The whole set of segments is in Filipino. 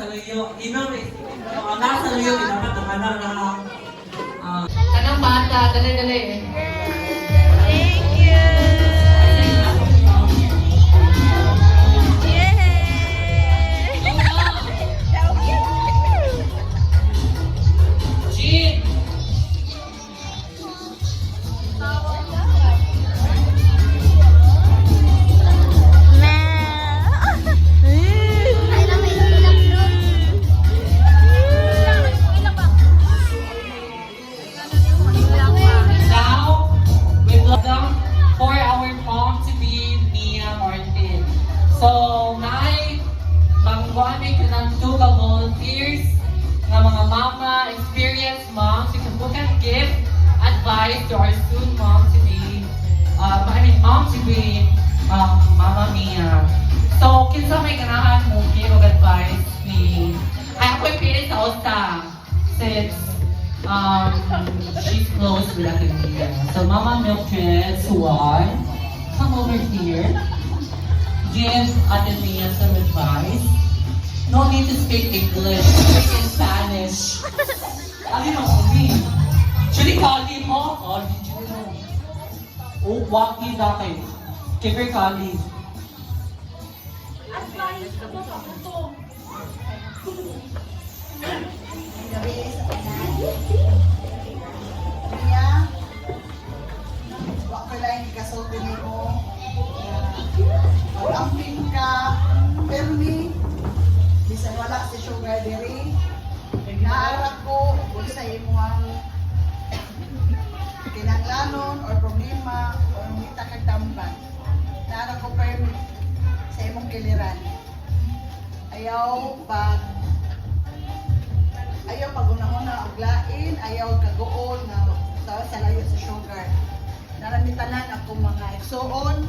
luyo. Ino, nasa luyo, dapat ang anak na Kanang bata, dali-dali. Thank you. Jean! Now, we welcome for our mom to be Mia Martin. So, may mangwani ka ng two volunteers ng mga mama, experienced moms. You can book and give advice to our soon mom to be, mom to be Mama Mia. So, kinsa may ganahan mo give advice ni, ay ako'y pilit sa usta since she's close with Ate Mia. So, Mama Mildred Suwan, come over here. Give Ate Mia some advice. No need to speak English. Speak in Spanish. Ano yung kami? Actually, kali mo. Kali, oh, waki dati. Give her kali. Kaya, wak ko lang ikasulti mo. Pag-amping ka, permi, bisan wala si Sugar Diri, naarap ko kung sa imuang kinanglanon or problema o ngita kagtamban. Naarap ko permi sa imong kiliran. Ayaw pag una-una og lain, ayaw kagoon nga sa layo sa sugar. Naramitanan ako mga igsuon,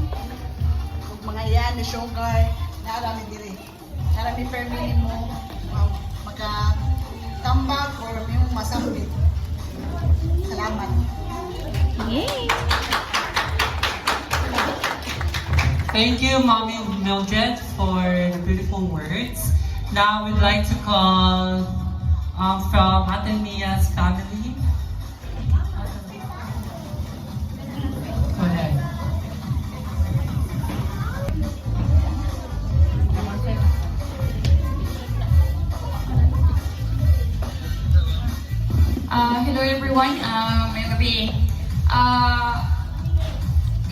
ug mga yan ni sugar, narami diri. Narami permi mo magkatambag or yung masambit. Salamat. Yay! Thank you, Mommy Mildred, for the beautiful words. Now we'd like to call from Ate Mia's family. Go ahead. Hello everyone, may gabi.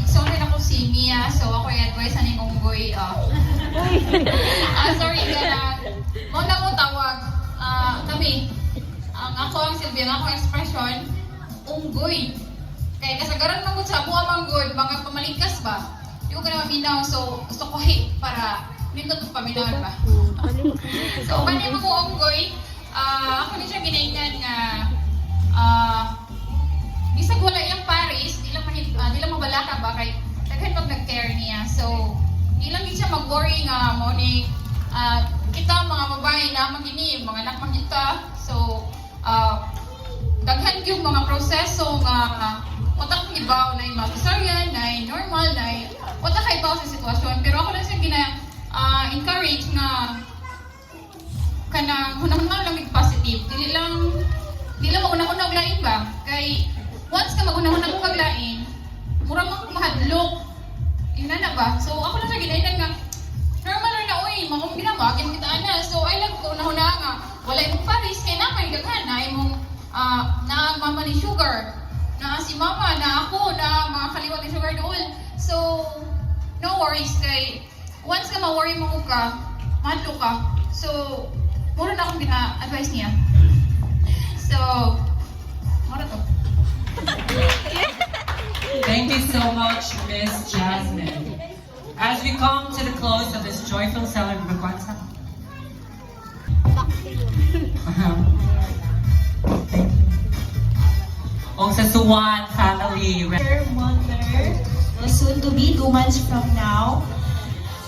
Sorry na ko si Mia, so ako i-advise aning unggoy. Sorry ka na mo tawag. Kami, ako ang Sylvia, ang ako expression, unggoy. Kaya kasagaran mo sa buha manggod, mga pamalingkas ba? Hindi ko ka na maminaw, so gusto ko para nindot ko paminawan ba? So, kanina mo unggoy, ako din siya ginaingan nga bisag wala iyang Paris, di lang mabalaka ba kay daghan pag nag-care niya. So, di lang siya mag-worry nga morning. Kita mga babae na magini, mga anak man kita. So, daghan yung mga proseso nga watak ibaw na yung cesarean, na yung normal, na yung watak ibaw sa sitwasyon. Pero ako lang siya encourage nga kanang hunahunang lang positive. Dili lang magunahunag lain ba? Kay once ka magunahunag kag lain, mura mo mahadlok. Ina na ba? So ako lang sa ginainan nga normal na oy, maong ginamagin kita ana. So I lang ko nahuna nga wala imong Paris kay na may daghan na imong na mama ni sugar. Na si mama, na ako, na mga kaliwat ni sugar doon. So no worries kay once ka ma-worry mo ka, mahadlok ka. So mura na akong gina-advise niya. So, mura to. Thank you so much, Miss Jasmine. As we come to the close of this joyful celebration, Ang sa Suwan family. Dear mother, soon to be 2 months from now,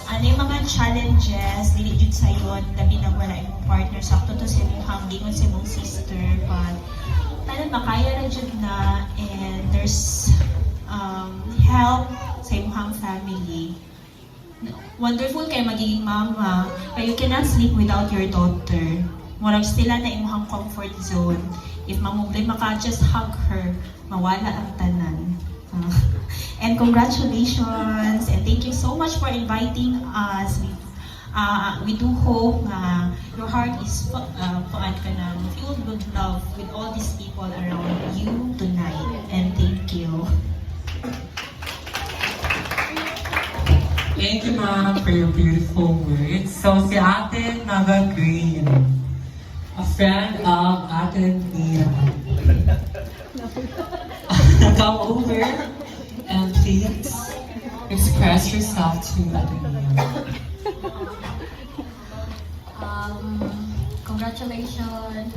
ano yung mga challenges dili jud sayon labi na wala imong partner sakto to sa imong hanggingon sa imong sister but tanan makaya ra jud na and there's help sa imong family wonderful kay magiging mama, but you cannot sleep without your daughter. Murag sila na imong comfort zone. If mamumblema ka, just hug her. Mawala ang tanan. And congratulations and thank you so much for inviting us. We do hope your heart is filled with love with all these people around you tonight. And thank you. Thank you, ma'am, for your beautiful words. So, si Ate Naga Green, a friend of Ate Mia. Come over and please express yourself to Ate Mia. Congratulations.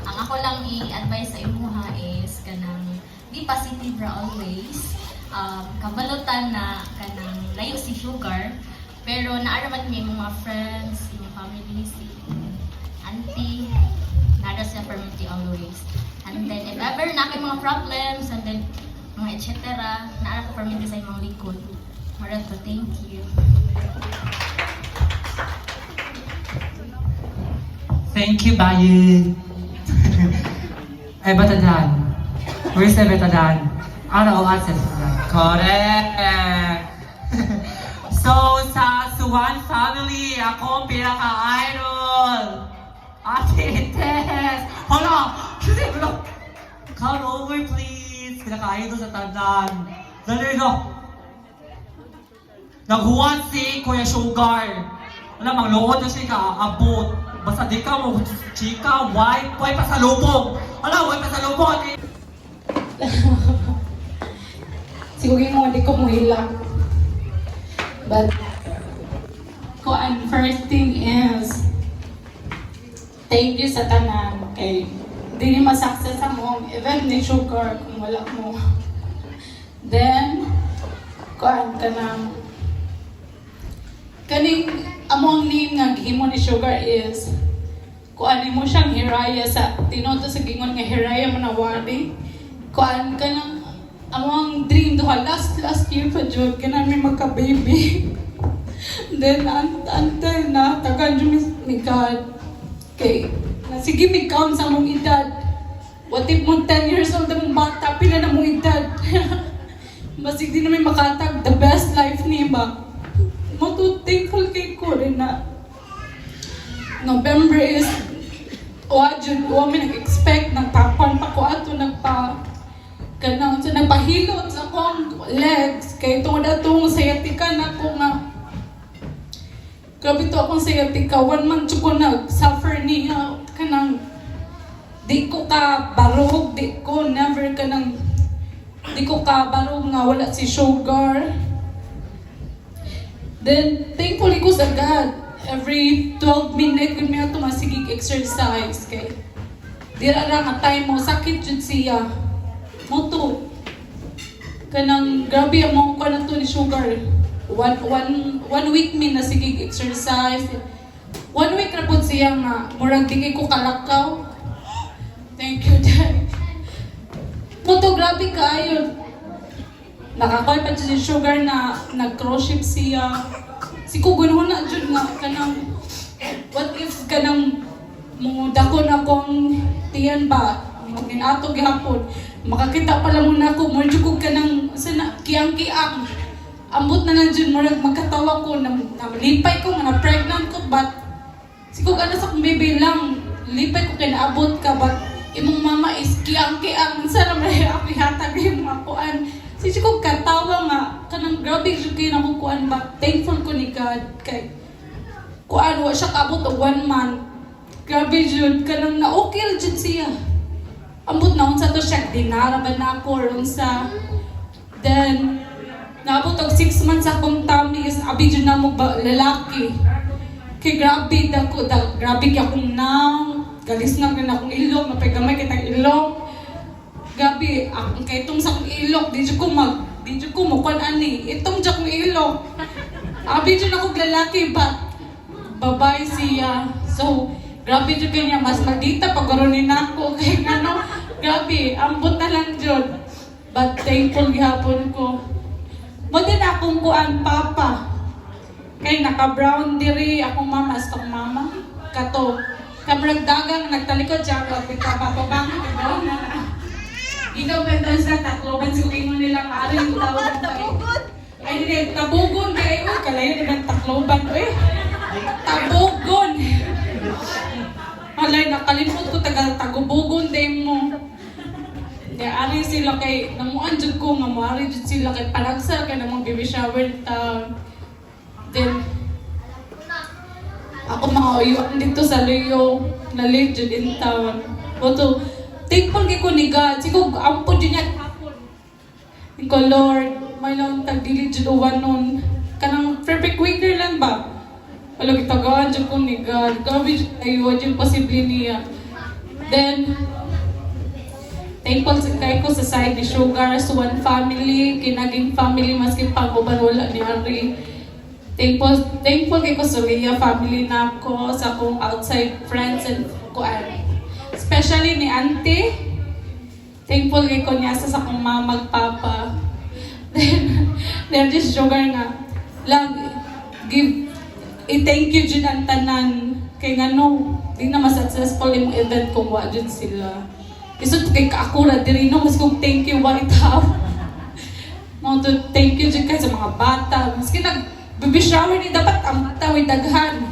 Ang ako lang i-advise sa imuha is kanang be positive ra always. Kabalutan na kanang layo si sugar, pero naaraman mi mga friends, mga family, si auntie, nara siya for me always. And then if ever na kay mga problems and then mga etc. naara ko for me sa imong likod. Marato, thank you. Thank you, Bayin. Ay, Batadan. Where's the Batadan? Ano, Batadan. Correct! So, sa Suwan family, ako ang pinaka-idol. Ate Tess! Hala! Come over, please. Pinaka-idol sa Tandan. Dali no. Naghuwan si Kuya Sugar. Alam, magluhod na siya ka-abot. Basta di ka mo, chika, white pasalubong. Ala, white pasalubong. Siguro mo, hindi ko muhilang. But, first thing is, thank you sa tanan. Kay, hindi ni masakses mo, event ni Sugar kung wala mo. Then, kaning among name nga gihimo ni Sugar is kuan mo siyang hiraya sa tinoto sa gingon nga hiraya manawali kuan kanang among dream duha last year pa jud kana may magka baby then until na tagan jud ni God kay sige mi count sa mong edad what if mo 10 years old ang bata pila na mong edad basig di na may makatag the best life ni ba mo thankful kay ko rin na November is wa mi nag-expect nagtapan pa ko ato nagpahilot sa akong legs kay tungod atong sayatika na ko nga grabe to akong sayatika 1 month ko nag-suffer niya kanang di ko ka barog di ko barog nga wala si Sugar. Then, thankfully ko sa God, every 12 minutes kung may ito masigig exercise. Kay, di ra nga time mo, sakit jud siya. Moto. Kanang grabe ang ko na to ni Sugar. One week min na sigig exercise. 1 week na po siya nga, murag di ko kalakaw. Thank you, Dad. Moto, grabe kaayon. Nakakoy pa dyan si Sugar na nag-cross-ship siya. Si Kuguno na dyan nga kanang what if kanang dako na kong tiyan ba maginato gihapon makakita pala muna ko mo jud kanang sana kiyang-kiyang ambot na lang dyan murag magkatawa ko nalipay ko nga na pregnant ko but si Kuguno sa kong baby lang lipay ko kay naabot ka but imong mama is kiyang-kiyang sana may apihatag yung mga kuan. Kasi ko katawa nga, kanang grabe siya kayo nakukuhaan ba, thankful ko ni God, kay kuhaan, wa siya kabot o 1 month. Grabe jud, kanang na-okay jud siya. Ambot na sa to siya, dinaraban na ako, sa then, naabot og 6 months akong tummy, is abi jud na mo lalaki. Kay grabe, grabe kay akong galis na akong ilong, napagamay kitang ilong. Gabi, kay itong sa kong ilok, di ko mukuan ani. Itong sa kong ilok. Abi dyan ako lalaki, babae siya. So, grabe dyan kanya, mas magdita pagkaronin ako. Kaya ano, grabe, ambot na lang dyan. But thankful gihapon ko. Mo din akong kuan papa. Kay naka-brown diri akong mama sa akong mama. Kato. Kamrag dagang nagtalikod siya ako pagkababang brown na. Ikaw ganda sa tatloban sa ingon nilang ari yung tawag tabugon. Ay hindi, tabugon kay oy kalayo naman takloban oy. Tabugon. Alay nakalimot ko tagal tagubugon din mo. Kaya ari sila kay namuan jud ko nga moari jud sila kay palagsa kay namang baby shower ta. Then ako mga uyuan dito sa Luyo na late jud in town. Oto thankful kay ko ni God. Siguro ampo din niya hapon. Ko Lord, may lang tagdili jud uwan nun. Kanang perfect weaker lang ba? Wala gitagaan jud ko ni God. Grabe jud ayo jud posible niya. Then thankful kay ko sa side ni Sugar, sa one family, kinaging family maski pag-uban wala ni Ari. Thankful kay ko sa Leah family na ako, sa akong outside friends and kuan. Especially ni Auntie. Thankful kay ko niya sa akong mama, papa. Then just Sugar nga. Lang, thank you jud ang tanan. Kay nga no, di na mas-successful yung event kung wa jud sila. Isot kay kaakura diri no mas kung thank you what itaw. Mo to thank you jud kay sa mga bata. Maski nag baby shower ni dapat ang bata way daghan.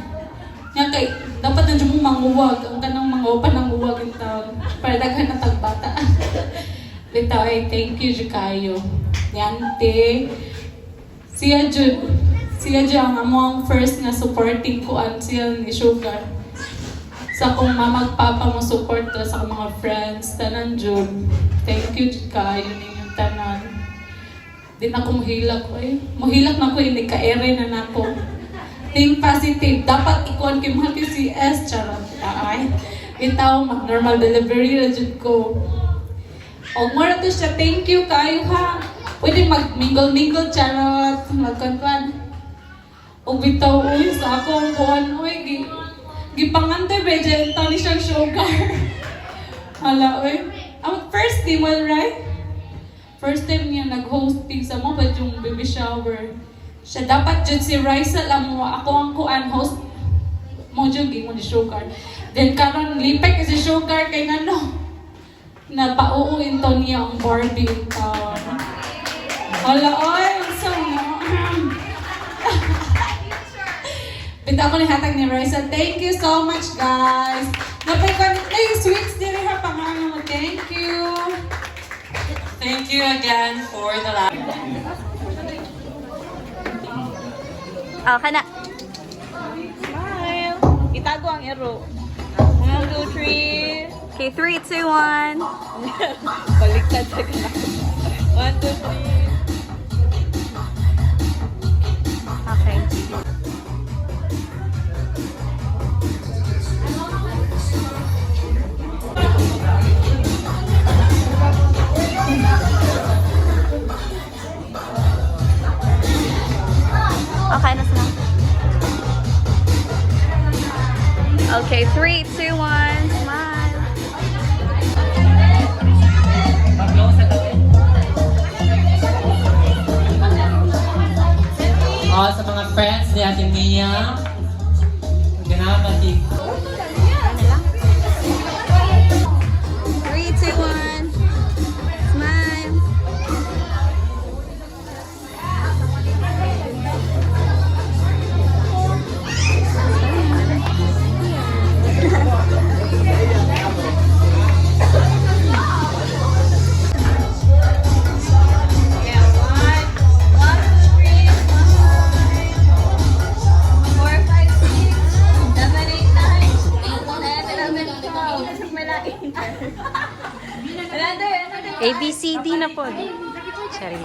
Nya kay dapat na jud mo manguwag ang kanang mga upan ang uwag itaw para daghan na tag bata. Bitaw ay thank you jud kayo. Yante. Siya jud ang among first nga supporting ko an siya ni Sugar. Sa akong mamag papa mo support sa akong mga friends tanan jud. Thank you jud kayo ninyong tanan. Di na ako mohilak ko eh. Mohilak na ko hindi ka-ere na nako. Think positive. Dapat ikuan kay mahal kay si S charot. Ay. Bitaw mag normal delivery na jud ko. Og mura to siya thank you kayo ha. Pwede mag-mingle charot. Magkankan. Og bitaw uy sa akong kuan uy gipangantay ba dyan, tali siyang Sugar. Hala, oy. Ang first time, well, right? First time niya nag-hosting sa mo, ba't yung baby shower? Siya dapat dyan si Raisa lang mo, ako ang kuan host mo dyan, mo ni Sugar. Then karon lipay kasi Sugar kay ano, napauuin to niya ang Barbie in town. Hala, oy, ang sama. Bita ko ni hatag ni Raisa. Thank you so much, guys. Napay ko ay sweets din ha pangalan mo. Thank you. Thank you again for the last. Oh, kana. Smile. Itago ang ero. 1, 2, 3. Okay, 3, 2, 1. Baliktad sa kana. 1, 2, 3. Okay. Okay na sila. Okay, 3, 2, 1, smile. Sa mga friends ni Ate Mia, ganapati. 3, 2, 1, smile. ABCD na po. Sorry.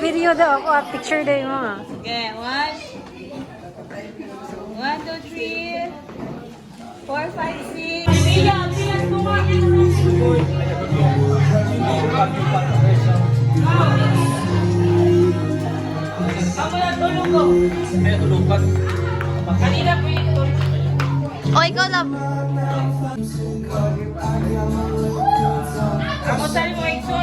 Video daw ako, picture daw yung mga. Okay, 1, 2, 3, 4, 5, 6. O, ikaw lang. Ako tayo mo ito.